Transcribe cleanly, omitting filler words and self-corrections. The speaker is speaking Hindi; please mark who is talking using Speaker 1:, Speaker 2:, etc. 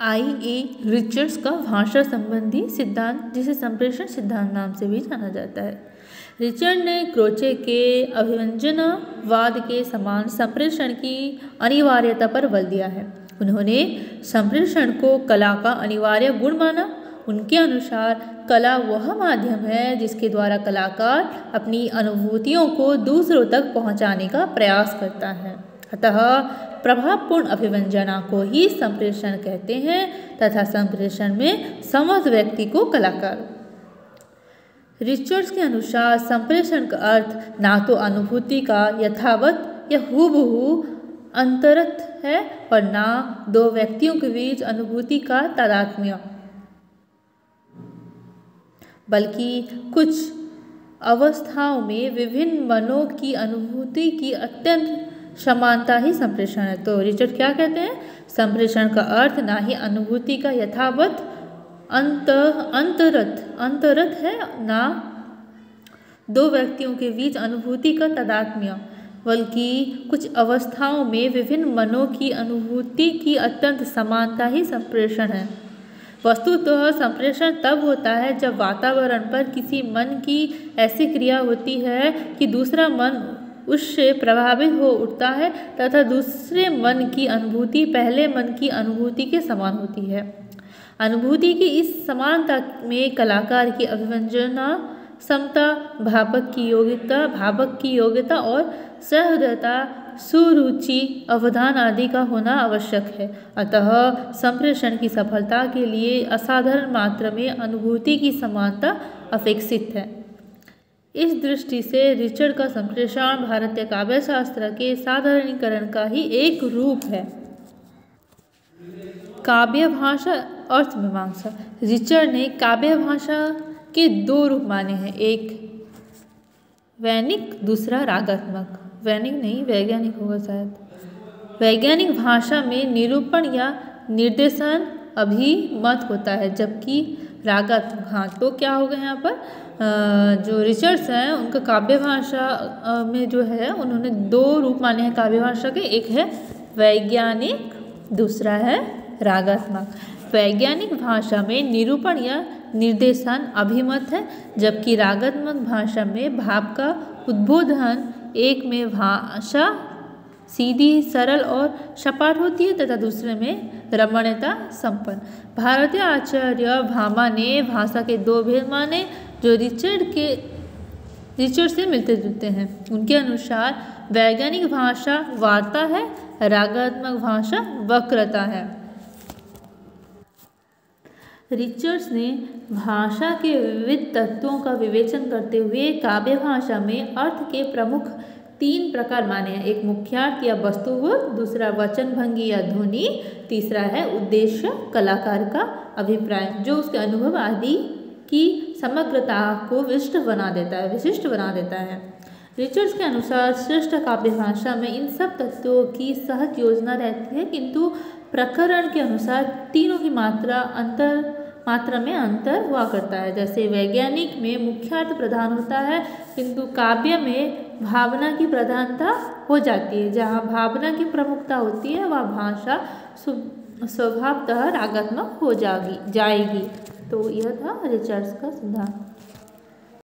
Speaker 1: I.A. रिचर्ड्स का भाषा संबंधी सिद्धांत, जिसे संप्रेषण सिद्धांत नाम से भी जाना जाता है। रिचर्ड ने क्रोचे के अभिव्यंजनावाद के समान संप्रेषण की अनिवार्यता पर बल दिया है। उन्होंने संप्रेषण को कला का अनिवार्य गुण माना। उनके अनुसार कला वह माध्यम है जिसके द्वारा कलाकार अपनी अनुभूतियों को दूसरों तक पहुंचाने का प्रयास करता है। अतः प्रभावपूर्ण अभिव्यंजना को ही संप्रेषण कहते हैं तथा संप्रेषण में समर्थ व्यक्ति को कलाकार। रिचर्ड्स के अनुसार संप्रेषण का अर्थ ना तो अनुभूति का यथावत या हूबहू अंतरत है और ना दो व्यक्तियों के बीच अनुभूति का तादात्म्य, बल्कि कुछ अवस्थाओं में विभिन्न मनों की अनुभूति की अत्यंत समानता ही संप्रेषण है। तो रिचर्ड क्या कहते हैं? संप्रेषण का अर्थ ना ही अनुभूति का यथावत अंतरत है, ना दो व्यक्तियों के बीच अनुभूति का तादात्म्य, बल्कि कुछ अवस्थाओं में विभिन्न मनों की अनुभूति की अत्यंत समानता ही संप्रेषण है। वस्तुतः संप्रेषण तब होता है जब वातावरण पर किसी मन की ऐसी क्रिया होती है कि दूसरा मन उससे प्रभावित हो उठता है तथा दूसरे मन की अनुभूति पहले मन की अनुभूति के समान होती है। अनुभूति की इस समानता में कलाकार की अभिव्यंजना समता, भावक की योग्यता और सहृदयता, सुरुचि, अवधान आदि का होना आवश्यक है। अतः संप्रेषण की सफलता के लिए असाधारण मात्रा में अनुभूति की समानता अपेक्षित है। इस दृष्टि से रिचर्ड का संप्रेषण भारतीय काव्य शास्त्र के साधारणीकरण का ही एक रूप है। काव्य भाषा अर्थ मीमांसा। रिचर्ड ने काव्य भाषा के दो रूप माने हैं, एक वैज्ञानिक, दूसरा रागात्मक। वैज्ञानिक होगा शायद। वैज्ञानिक भाषा में निरूपण या निर्देशन अभिमत होता है, जबकि रागात्मक, हाँ तो क्या होगा यहाँ पर, जो रिचर्ड्स हैं उनका काव्य भाषा में जो है उन्होंने दो रूप माने हैं काव्य भाषा के, एक है वैज्ञानिक, दूसरा है रागात्मक। वैज्ञानिक भाषा में निरूपण या निर्देशन अभिमत है, जबकि रागात्मक भाषा में भाव का उद्बोधन, एक में भाषा सीधी, सरल और सपाट होती है तथा दूसरे में रमणीयता संपन्न। भारतीय आचार्य भामा ने भाषा के दो भेद माने जो रिचर्ड से मिलते जुलते हैं। उनके अनुसार वैज्ञानिक भाषा वार्ता है, रागात्मक भाषा वक्रता है। रिचर्ड्स ने भाषा के विविध तत्वों का विवेचन करते हुए काव्य भाषा में अर्थ के प्रमुख तीन प्रकार माने हैं, एक मुख्यार्थ या वस्तुबोध, दूसरा वचन भंगी या ध्वनि, तीसरा है उद्देश्य कलाकार का अभिप्राय जो उसके अनुभव आदि की समग्रता को विशिष्ट बना देता है। रिचर्ड्स के अनुसार श्रेष्ठ काव्य भाषा में इन सब तत्वों की सहज योजना रहती है, किंतु प्रकरण के अनुसार तीनों की मात्रा में अंतर हुआ करता है। जैसे वैज्ञानिक में मुख्यार्थ प्रधान होता है, किंतु काव्य में भावना की प्रधानता हो जाती है। जहाँ भावना की प्रमुखता होती है वह भाषा स्वभावतः रागात्मक हो जाएगी। तो यह था रिचर्ड्स का सिद्धांत।